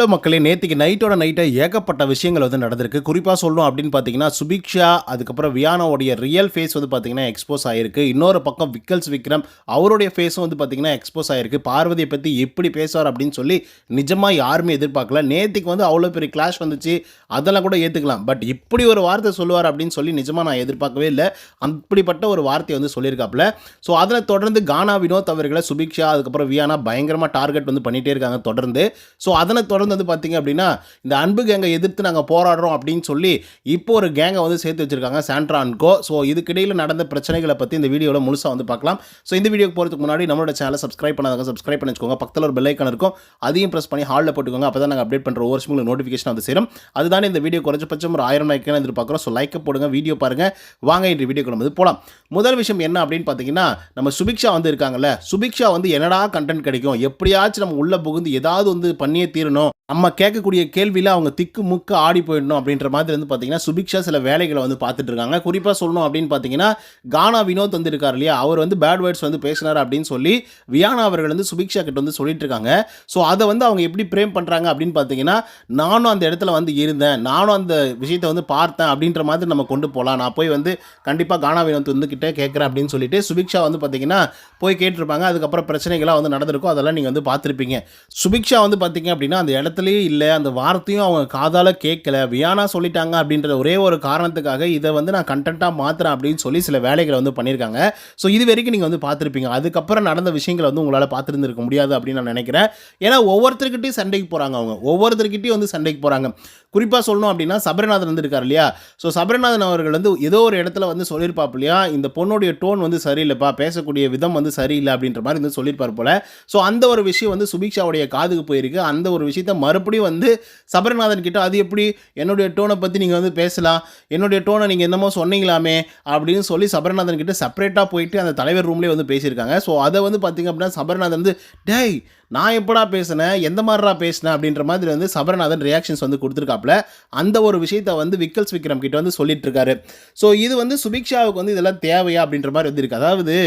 Hello மக்களே, நேத்திக்கு நைட்டோட நைட்டா ஏகப்பட்ட விஷயங்கள் வந்து நடந்திருக்கு. குறிப்பா சொல்லணும் அப்படின்னு பார்த்தீங்கன்னா, சுபிக்ஷா, அதுக்கப்புறம் வியானாவுடைய ரியல் ஃபேஸ் வந்து பார்த்தீங்கன்னா எக்ஸ்போஸ் ஆயிருக்கு. இன்னொரு பக்கம் விக்கல்ஸ் விக்ரம், அவருடைய ஃபேஸும் வந்து பார்த்தீங்கன்னா எக்ஸ்போஸ் ஆயிருக்கு. பார்வதிய பத்தி எப்படி பேசுவார் அப்படின்னு சொல்லி நிஜமா யாருமே எதிர்பார்க்கல. நேத்திக்கு வந்து அவ்வளோ பெரிய கிளாஷ் வந்துச்சு. அதெல்லாம் கூட ஏத்துக்கலாம். பட் இப்படி ஒரு வார்த்தை சொல்லுவார் அப்படின்னு சொல்லி நிஜமா நான் எதிர்பார்க்கவே இல்ல. அப்படிப்பட்ட ஒரு வார்த்தைய வந்து சொல்லியிருக்காப்ல. ஸோ அதில தொடர்ந்து கானா வினோத் அவர்கள சுபிக்ஷா, அதுக்கப்புறம் வியானா பயங்கரமா டார்கெட் வந்து பண்ணிட்டே இருக்காங்க தொடர்ந்து. ஸோ அதனை தொடர்ந்து வந்து பார்த்தீங்க அப்படின்னா, இந்த அன்பு கேங்கை எதிர்த்து நாங்க போராடுறோம் அப்படின்னு சொல்லி, இப்போ ஒரு கேங்கை வந்து சேர்த்து வச்சிருக்காங்க சாண்ட்ரா அண்ட் கோ. ஸோ இதுக்கிடையில நடந்த பிரச்சனைகளை பத்தி இந்த வீடியோல முழுசா வந்து பார்க்கலாம். ஸோ இந்த வீடியோக்கு போறதுக்கு முன்னாடி நம்மளோட சேனலை சப்ஸ்கிரைப் பண்ணாதவங்க சப்ஸ்கிரைப் பண்ணி வச்சுக்கோங்க. பக்கத்துல ஒரு பெல் ஐகான் இருக்கும். அதையும் பிரஸ் பண்ணி ஹால்ல போட்டுக்கோங்க. அப்பதான் நாங்க அப்டேட் பண்ற ஒவ்வொரு விஷயங்களும் நோட்டிஃபிகேஷன் வந்து சேரும். அதுதானே இந்த வீடியோ குறைஞ்சபட்சம் ஒரு 1000 லைக் எதிர்பார்க்குறோம். ஸோ லைக் போடுங்க, வீடியோ பாருங்க. வாங்க இன்று வீடியோக்குள்ள வந்து போலாம். முதல் விஷயம் என்ன அப்படின்னு பார்த்தீங்கன்னா, நம்ம சுபிக்ஷா வந்து இருக்காங்கல்ல, சுபிக்ஷா வந்து என்னடா கண்டென்ட் கிடைக்கும், எப்படியாச்சும் நம்ம உள்ள புகுந்து ஏதாவது வந்து பண்ணியே தீரணும், நம்ம கேட்கக்கூடிய கேள்வியில் அவங்க திக்கு முக்கு ஆடி போயிடணும் அப்படின்ற மாதிரி வந்து பார்த்தீங்கன்னா சுபிக்ஷா சில வேலைகளை வந்து பார்த்துட்டு இருக்காங்க. குறிப்பாக சொல்லணும் அப்படின்னு பார்த்தீங்கன்னா, கானா வினோத் வந்து இருக்கார் இல்லையா, அவர் வந்து பேட் வேர்ட்ஸ் வந்து பேசினார் அப்படின்னு சொல்லி வியானா அவர்கள் வந்து சுபிக்ஷா கிட்ட வந்து சொல்லிட்டு இருக்காங்க. ஸோ அதை வந்து அவங்க எப்படி பிரேம் பண்ணுறாங்க அப்படின்னு பார்த்தீங்கன்னா, நானும் அந்த இடத்துல வந்து இருந்தேன், நானும் அந்த விஷயத்தை வந்து பார்த்தேன் அப்படின்ற மாதிரி நம்ம கொண்டு போகலாம், நான் போய் வந்து கண்டிப்பாக கானா வினோத் வந்து கிட்டே கேட்குறேன் அப்படின்னு சொல்லிட்டு சுபிக்ஷா வந்து பார்த்தீங்கன்னா போய் கேட்டிருப்பாங்க. அதுக்கப்புறம் பிரச்சனைகளாக வந்து நடந்திருக்கும், அதெல்லாம் நீங்கள் வந்து பார்த்துருப்பீங்க. சுபிக்ஷா வந்து பார்த்தீங்க அப்படின்னா அந்த இடத்துலயே இல்லை, அந்த வார்த்தையும் அவங்க காதால் கேட்கல, வியானா சொல்லிட்டாங்க அப்படின்ற ஒரே ஒரு காரணத்துக்காக இதை வந்து நான் கண்டென்ட்டாக மாற்றுறேன் அப்படின்னு சொல்லி சில வேலைகளை வந்து பண்ணியிருக்காங்க. ஸோ இது வரைக்கும் நீங்கள் வந்து பார்த்துருப்பீங்க. அதுக்கப்புறம் நடந்த விஷயங்களை வந்து உங்களால் பார்த்துருந்துருக்க முடியாது அப்படின்னு நான் நினைக்கிறேன். ஏன்னா ஒவ்வொருத்தருக்கிட்டையும் சண்டைக்கு போகிறாங்க, அவங்க ஒவ்வொருத்தருக்கிட்டையும் வந்து சண்டைக்கு போகிறாங்க. குறிப்பாக சொல்லணும் அப்படின்னா சபரிநாதன் வந்து இருக்கார் இல்லையா, ஸோ சபரிநாதன் அவர்கள் வந்து ஏதோ ஒரு இடத்துல வந்து சொல்லியிருப்பாப்பு இல்லையா, இந்த பொண்ணுடைய டோன் வந்து சரியில்லைப்பா, பேசக்கூடிய விதம் வந்து சரியில்லை அப்படின்ற மாதிரி வந்து சொல்லியிருப்பார் போல. ஸோ அந்த ஒரு விஷயம் வந்து சுபிக்ஷாவுடைய காதுக்கு போயிருக்கு. அந்த ஒரு விஷயத்தை மறுபடியும் வந்து சபரிநாதன் கிட்ட, அது எப்படி என்னுடைய டோனை பற்றி நீங்கள் வந்து பேசலாம், என்னுடைய டோனை நீங்கள் என்னமோ சொன்னீங்களாமே அப்படின்னு சொல்லி சபரிநாதன் கிட்ட செப்பரேட்டாக போயிட்டு அந்த தலைவர் ரூம்லேயே வந்து பேசியிருக்காங்க. ஸோ அதை வந்து பார்த்திங்க அப்படின்னா சபரிநாதன் வந்து டேய் நான் எப்படா பேசினேன், எந்த மாதிரிடா பேசினேன் அப்படின்ற மாதிரி வந்து சபரிநாதன் ரியாக்ஷன்ஸ் வந்து கொடுத்துருக்காப்புல. அந்த ஒரு விஷயத்தை வந்து விக்கல்ஸ் விக்ரம் கிட்ட வந்து சொல்லிட்டு இருக்காரு. ஸோ இது வந்து சுபிக்ஷாவுக்கு வந்து இதெல்லாம் தேவையா அப்படின்ற மாதிரி வந்து இருக்குது. அதாவது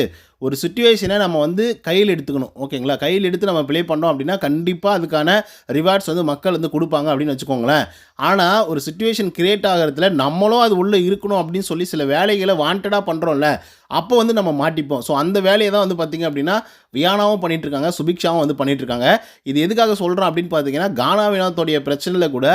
ஒரு சிச்சுவேஷனை நம்ம வந்து கையில் எடுத்துக்கணும், ஓகேங்களா, கையில் எடுத்து நம்ம ப்ளே பண்ணோம் அப்படின்னா கண்டிப்பாக அதுக்கான ரிவார்ட்ஸ் வந்து மக்கள் வந்து கொடுப்பாங்க அப்படின்னு வச்சுக்கோங்களேன். ஆனால் ஒரு சிச்சுவேஷன் கிரியேட் ஆகிறதுல நம்மளும் அது உள்ளே இருக்கணும் அப்படின்னு சொல்லி சில வேலைகளை வாண்டடாக பண்ணுறோம்ல, அப்போ வந்து நம்ம மாட்டிப்போம். ஸோ அந்த வேலையை தான் வந்து பார்த்திங்க அப்படின்னா வியானாவும் பண்ணிகிட்டு இருக்காங்க, சுபிக்ஷாவும் வந்து பண்ணிகிட்டு இருக்காங்க. இது எதுக்காக சொல்கிறோம் அப்படின்னு பார்த்தீங்கன்னா, கானா வினோத்தோடைய பிரச்சனையில் கூட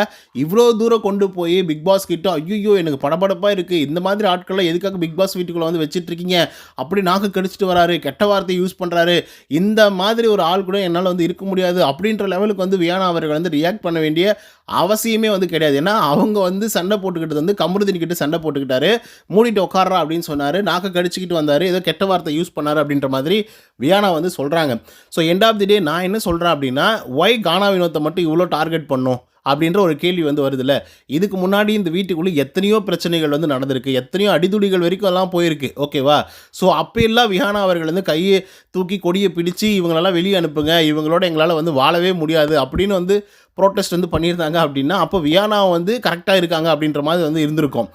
இவ்வளோ தூரம் கொண்டு போய் பிக் பாஸ் கிட்ட ஐயோ எனக்கு படபடப்பாக இருக்குது, இந்த மாதிரி ஆட்கள்லாம் எதுக்காக பிக் பாஸ் வீட்டுக்குள்ளே வந்து வச்சுட்டு இருக்கீங்க, அப்படி நாக்கு கடிச்சிட்டு வராரு, கெட்ட வார்த்தை யூஸ் பண்ணுறாரு, இந்த மாதிரி ஒரு ஆள் கூட என்னால் வந்து இருக்க முடியாது அப்படின்ற லெவலுக்கு வந்து வியானா அவர்கள் வந்து ரியாக்ட் பண்ண வேண்டிய அவசியமே வந்து கிடையாது. ஏன்னா அவங்க வந்து சண்டை போட்டுக்கிட்டது வந்து கமருதீன் கிட்ட சண்டை போட்டுக்கிட்டாரு, மூடிட்டு உட்கார்றா அப்படின்னு சொன்னார், நாக்கு கடிச்சிக்கிட்டு வந்தார், ஏதோ கெட்ட வார்த்தை யூஸ் பண்ணார் அப்படின்ற மாதிரி வியானா வந்து சொல்கிறாங்க. ஸோ எண்ட் ஆஃப் தி டே நான் என்ன சொல்கிறேன் அப்படின்னா, ஒய் கானா வினோத்தை மட்டும் இவ்வளோ டார்கெட் பண்ணும் அப்படின்ற ஒரு கேள்வி வந்து வருதுல்ல. இதுக்கு முன்னாடி இந்த வீட்டுக்குள்ளே எத்தனையோ பிரச்சனைகள் வந்து நடந்திருக்கு, எத்தனையோ அடிதுடிகள் வரைக்கும் எல்லாம் போயிருக்கு, ஓகேவா. ஸோ அப்போ எல்லாம் வியானா அவர்கள் வந்து கையை தூக்கி கொடியை பிடிச்சி இவங்களெல்லாம் வெளியே அனுப்புங்க, இவங்களோட எங்களால் வந்து வாழவே முடியாது அப்படின்னு வந்து ப்ரோட்டஸ்ட் வந்து பண்ணியிருந்தாங்க அப்படின்னா அப்போ வியானா வந்து கரெக்டாக இருக்காங்க அப்படின்ற மாதிரி வந்து இருந்திருக்கும்.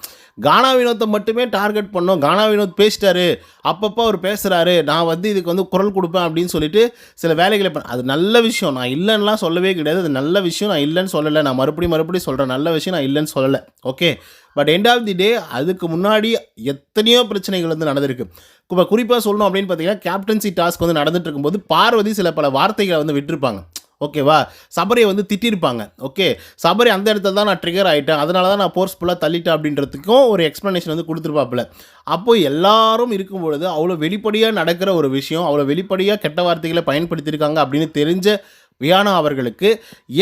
கானா வினோத்தை மட்டுமே டார்கெட் பண்ணோம், கானா வினோத் பேசிட்டாரு, அப்பப்போ அவர் பேசுகிறாரு, நான் வந்து இதுக்கு வந்து குரல் கொடுப்பேன் அப்படின்னு சொல்லிட்டு சில வேலைகளை அது நல்ல விஷயம், நான் இல்லைன்னுலாம் சொல்லவே கிடையாது, அது நல்ல விஷயம், நான் இல்லைன்னு சொல்லலை, நான் மறுபடியும் சொல்கிறேன், நல்ல விஷயம், நான் இல்லைன்னு சொல்லலை, okay. But end of the day அதுக்கு முன்னாடி எத்தனையோ பிரச்சனைகள் வந்து நடந்திருக்கு. இப்போ குறிப்பாக சொல்லணும் அப்படின்னு பார்த்தீங்கன்னா, கேப்டன்சி டாஸ்க் வந்து நடந்துட்டு இருக்கும்போது பார்வதி சில பல வார்த்தைகளை வந்து விட்டுருப்பாங்க, ஓகேவா. சபரியை வந்து திட்டிருப்பாங்க, ஓகே. சபரி அந்த இடத்துல தான் நான் ட்ரிகர் ஆகிட்டேன், அதனால தான் நான் ஃபோர்ஸ்ஃபுல்லாக தள்ளிட்டேன் அப்படின்றதுக்கும் ஒரு எக்ஸ்ப்ளனேஷன் வந்து கொடுத்துருப்பாப்புல. அப்போது எல்லாரும் இருக்கும் பொழுது அவ்வளோ வெளிப்படையாக நடக்கிற ஒரு விஷயம், அவ்வளோ வெளிப்படையாக கெட்ட வார்த்தைகளை பயன்படுத்தியிருக்காங்க அப்படின்னு தெரிஞ்ச வியானா அவர்களுக்கு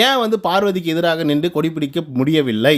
ஏன் வந்து பார்வதிக்கு எதிராக நின்று கொடி பிடிக்க முடியவில்லை,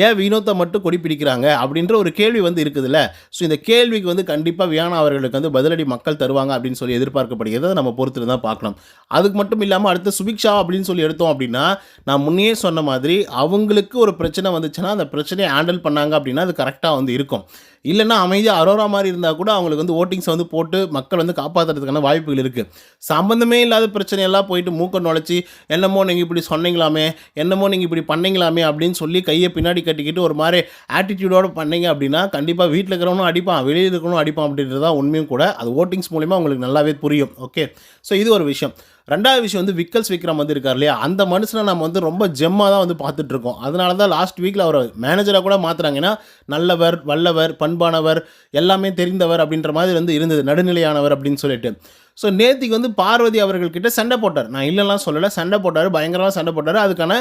ஏன் வினோத்தை மட்டும் கொடி பிடிக்கிறாங்க அப்படின்ற ஒரு கேள்வி வந்து இருக்குதுல்ல. ஸோ இந்த கேள்விக்கு வந்து கண்டிப்பாக வியானா அவர்களுக்கு வந்து பதிலடி மக்கள் தருவாங்க அப்படின்னு சொல்லி எதிர்பார்க்கப்படுகிறத நம்ம பொறுத்து தான் பார்க்கணும். அதுக்கு மட்டும் இல்லாமல் அடுத்த சுபிக்ஷா அப்படின்னு சொல்லி எடுத்தோம் அப்படின்னா, நான் முன்னே சொன்ன மாதிரி அவங்களுக்கு ஒரு பிரச்சனை வந்துச்சுன்னா அந்த பிரச்சனையை ஹேண்டில் பண்ணாங்க அப்படின்னா அது கரெக்டாக வந்து இருக்கும். இல்லைன்னா அமைதியாக அரோரா மாதிரி இருந்தால் கூட அவங்களுக்கு வந்து ஓட்டிங்ஸை வந்து போட்டு மக்கள் வந்து காப்பாற்றுறதுக்கான வாய்ப்புகள் இருக்குது. சம்மந்தமே இல்லாத பிரச்சனையெல்லாம் போயிட்டு மூக்க நுழைச்சி என்னமோ நீங்கள் இப்படி சொன்னீங்களாமே, என்னமோ நீங்கள் இப்படி பண்ணீங்களாமே அப்படின்னு சொல்லி கையை பின்னாடி கட்டிக்கிட்டு ஒரு மாதிரி ஆட்டிடியூடோடு பண்ணீங்க அப்படின்னா கண்டிப்பாக வீட்டில் இருக்கிறவனும் அடிப்பான், வெளியில் இருக்கிறவனும் அடிப்பான் அப்படின்றது தான் உண்மையும் கூட. அது ஓட்டிங்ஸ் மூலிமா உங்களுக்கு நல்லாவே புரியும், ஓகே. ஸோ இது ஒரு விஷயம். 2வது விஷயம் வந்து விக்கல்ஸ் விக்ரம் வந்து இருக்கார் இல்லையா, அந்த மனுஷனை நம்ம வந்து ரொம்ப ஜெம்மா தான் வந்து பார்த்துட்ருக்கோம். அதனால தான் லாஸ்ட் வீக்கில் அவரை மேனேஜராக கூட மாற்றுறாங்க. ஏன்னா நல்லவர், வல்லவர், பண்பானவர், எல்லாமே தெரிந்தவர் அப்படின்ற மாதிரி வந்து இருந்தது, நடுநிலையானவர் அப்படின்னு சொல்லிட்டு. ஸோ நேத்திக்கு வந்து பார்வதி அவர்கள்கிட்ட சண்டை போட்டார். நான் இல்லைலாம் சொல்லலை, சண்டை போட்டார், பயங்கரமாக சண்டை போட்டார். அதுக்கான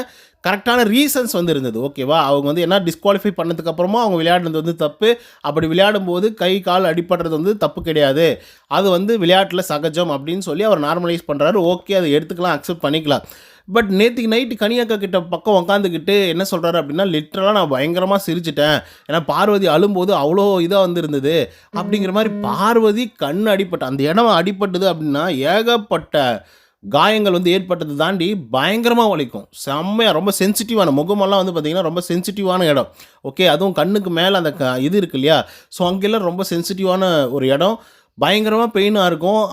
கரெக்டான ரீசன்ஸ் வந்து இருந்தது. ஓகேவா, அவங்க வந்து என்ன டிஸ்குவாலிஃபை பண்ணதுக்கப்புறமா அவங்க விளையாடுறது வந்து தப்பு. அப்படி விளையாடும்போது கை கால் அடிபடுறது வந்து தப்பு கிடையாது, அது வந்து விளையாட்டில் சகஜம் அப்படின்னு சொல்லி அவர் நார்மலைஸ் பண்ணுறாரு. ஓகே, அதை எடுத்துக்கலாம், அக்செப்ட் பண்ணிக்கலாம். பட் நேற்றுக்கு நைட்டு கனியாக்கா கிட்ட பக்கம் உட்காந்துக்கிட்டு என்ன சொல்கிறாரு அப்படின்னா, லிட்ரலாக நான் பயங்கரமாக சிரிச்சிட்டேன், ஏன்னா பார்வதி அழும்போது அவ்வளோ இதாக வந்து இருந்தது அப்படிங்கிற மாதிரி. பார்வதி கண் அடிப்பட்ட அந்த இடம் அடிப்பட்டது அப்படின்னா ஏகப்பட்ட காயங்கள் வந்து ஏற்பட்டது தாண்டி பயங்கரமாக வலிக்கும், செம்மையாக ரொம்ப சென்சிட்டிவான முகமெல்லாம் வந்து பார்த்திங்கன்னா ரொம்ப சென்சிட்டிவான இடம். ஓகே, அதுவும் கண்ணுக்கு மேலே அந்த இது இருக்கு இல்லையா, ஸோ அங்கெல்லாம் ரொம்ப சென்சிட்டிவான ஒரு இடம், பயங்கரமாக பெயினாக இருக்கும்.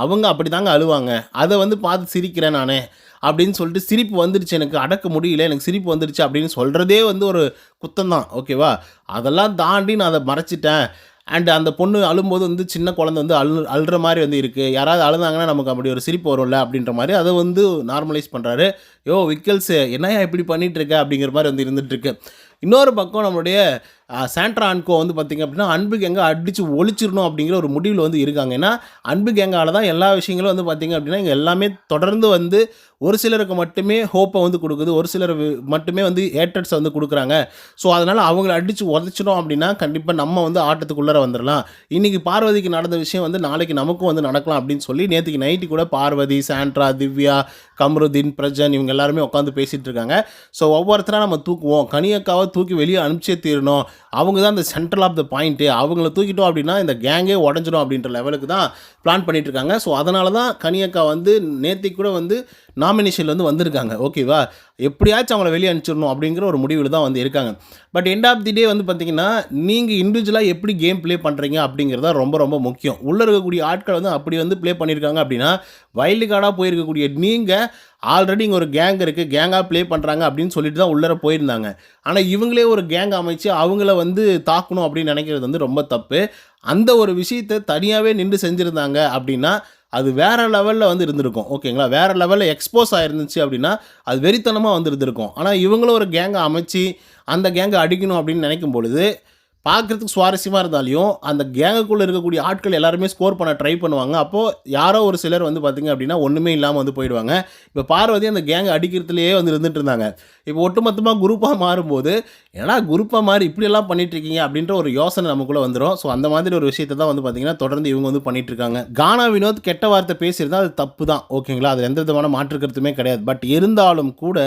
அவங்க அப்படி தாங்க அழுவாங்க. அதை வந்து பார்த்து சிரிக்கிறேன் நான் அப்படின்னு சொல்லிட்டு சிரிப்பு வந்துடுச்சு, எனக்கு அடக்க முடியல, எனக்கு சிரிப்பு வந்துடுச்சு அப்படின்னு சொல்கிறதே வந்து ஒரு குத்தம் தான். ஓகேவா, அதெல்லாம் தாண்டி நான் அதை மறைச்சிட்டேன். அண்ட் அந்த பொண்ணு அழும்போது வந்து சின்ன குழந்தை வந்து அழுற மாதிரி வந்து இருக்குது, யாராவது அழுதாங்கன்னா நமக்கு அப்படி ஒரு சிரிப்பு வரும்ல அப்படின்ற மாதிரி அதை வந்து நார்மலைஸ் பண்ணுறாரு. யோ விக்கல்ஸு, என்னையா இப்படி பண்ணிகிட்ருக்க அப்படிங்கிற மாதிரி வந்து இருந்துகிட்ருக்கு. இன்னொரு பக்கம் நம்மளுடைய சாண்ட்ரா அண்ட் கோ வந்து பார்த்திங்க அப்படின்னா அன்பு கேங்கை அடித்து ஒழிச்சிடணும் அப்படிங்கிற ஒரு முடிவில் வந்து இருக்காங்க. ஏன்னா அன்பு கேங்கால் தான் எல்லா விஷயங்களும் வந்து பார்த்திங்க அப்படின்னா இங்கே எல்லாமே தொடர்ந்து வந்து ஒரு சிலருக்கு மட்டுமே ஹோப்பை வந்து கொடுக்குது, ஒரு சிலர் மட்டுமே வந்து ஏற்றட்ஸை வந்து கொடுக்குறாங்க. ஸோ அதனால் அவங்கள அடித்து உதச்சிடும் அப்படின்னா கண்டிப்பாக நம்ம வந்து ஆட்டத்துக்குள்ளே வந்துடலாம். இன்றைக்கி பார்வதிக்கு நடந்த விஷயம் வந்து நாளைக்கு நமக்கும் வந்து நடக்கலாம் அப்படின்னு சொல்லி நேற்றுக்கு நைட்டு கூட பார்வதி, சாண்ட்ரா, திவ்யா, கம்ருதீன், பிரஜன் இவங்க எல்லாருமே உட்காந்து பேசிகிட்டு இருக்காங்க. ஸோ ஒவ்வொருத்தராக நம்ம தூக்குவோம், கனியக்காவை தூக்கி வெளியே அனுப்பிச்சே தீரணும், அவங்க தான் இந்த சென்ட்ரல் ஆஃப் த பாயிண்ட்டு, அவங்கள தூக்கிட்டோம் அப்படின்னா இந்த கேங்கே உடஞ்சிடும் அப்படின்ற லெவலுக்கு தான் பிளான் பண்ணிகிட்ருக்காங்க. ஸோ அதனால தான் கனியக்கா வந்து நேற்றுக்கு கூட வந்து நாமினேஷனில் வந்து வந்திருக்காங்க. ஓகேவா, எப்படியாச்சும் அவங்கள வெளியே அனுப்பிச்சிடணும் அப்படிங்கிற ஒரு முடிவில் தான் வந்து இருக்காங்க. பட் எண்ட் ஆஃப் தி டே வந்து பார்த்திங்கன்னா நீங்கள் இண்டிவிஜுவலாக எப்படி கேம் ப்ளே பண்ணுறீங்க அப்படிங்கிறது தான் ரொம்ப ரொம்ப முக்கியம். உள்ளே இருக்கக்கூடிய ஆட்கள் வந்து அப்படி வந்து ப்ளே பண்ணியிருக்காங்க அப்படின்னா வைல்டு கார்டாக போயிருக்கக்கூடிய நீங்கள் ஆல்ரெடி இங்கே ஒரு கேங் இருக்குது, கேங்காக ப்ளே பண்ணுறாங்க அப்படின்னு சொல்லிட்டு தான் உள்ளே போயிருந்தாங்க. ஆனால் இவங்களே ஒரு கேங் அமைச்சு அவங்கள வந்து தாக்கணும் அப்படின்னு நினைக்கிறது வந்து ரொம்ப தப்பு. அந்த ஒரு விஷயத்தை தனியாகவே நின்று செஞ்சுருந்தாங்க அப்படின்னா அது வேறு லெவலில் வந்து இருந்திருக்கும். ஓகேங்களா, வேறு லெவலில் எக்ஸ்போஸ் ஆகிருந்துச்சு அப்படின்னா அது வெறித்தனமாக வந்து இருந்திருக்கும். ஆனால் இவங்களும் ஒரு கேங்கை அமைச்சு அந்த கேங்கை அடிக்கணும் அப்படின்னு நினைக்கும் பொழுது பார்க்குறதுக்கு சுவாரஸ்யமாக இருந்தாலையும் அந்த கேங்குக்குள்ளே இருக்கக்கூடிய ஆட்கள் எல்லாருமே ஸ்கோர் பண்ண ட்ரை பண்ணுவாங்க. அப்போது யாரோ ஒரு சிலர் வந்து பார்த்திங்க அப்படின்னா ஒன்றுமே இல்லாமல் வந்து போயிடுவாங்க. இப்போ பார்வதி அந்த கேங்கை அடிக்கிறதுலேயே வந்து இருந்துகிட்டு இருந்தாங்க. இப்போ ஒட்டுமொத்தமாக குரூப்பாக மாறும்போது ஏன்னா குரூப்பாக மாறி இப்படியெல்லாம் பண்ணிகிட்ருக்கீங்க அப்படின்ற ஒரு யோசனை நமக்குள்ளே வந்துடும். ஸோ அந்த மாதிரி ஒரு விஷயத்தை தான் வந்து பார்த்திங்கன்னா தொடர்ந்து இவங்க வந்து பண்ணிகிட்ருக்காங்க. கானா வினோத் கெட்ட வார்த்தை பேசியிருந்தால் அது தப்பு தான். ஓகேங்களா, அது எந்த விதமான மாற்று கருத்துமே கிடையாது. பட் இருந்தாலும் கூட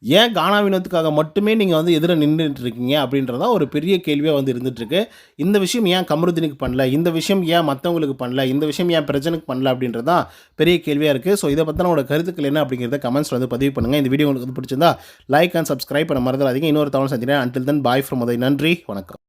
ஏன் கானா வினோத்துக்காக மட்டுமே நீங்கள் வந்து எதிர நின்றுட்டு இருக்கீங்க அப்படின்றதா ஒரு பெரிய கேள்வியாக வந்து இருந்துகிட்ருக்கு. இந்த விஷயம் ஏன் கமருதீனுக்கு பண்ணல, இந்த விஷயம் ஏன் மற்றவங்களுக்கு பண்ணல, இந்த விஷயம் ஏன் பிரச்சனைக்கு பண்ணல அப்படின்றதான் பெரிய கேள்வியாக இருக்குது. ஸோ இதை பற்றின உங்களோட கருத்துக்கள் என்ன அப்படிங்கிறத கமெண்ட்ஸில் வந்து பதிவு பண்ணுங்கள். இந்த வீடியோ உங்களுக்கு பிடிச்சிருந்தா லைக் அண்ட் சப்ஸ்கிரைப் பண்ண மறந்துடாதீங்க. இன்னொரு தவணை சந்திக்கிறேன். Until then bye from Uday. நன்றி, வணக்கம்.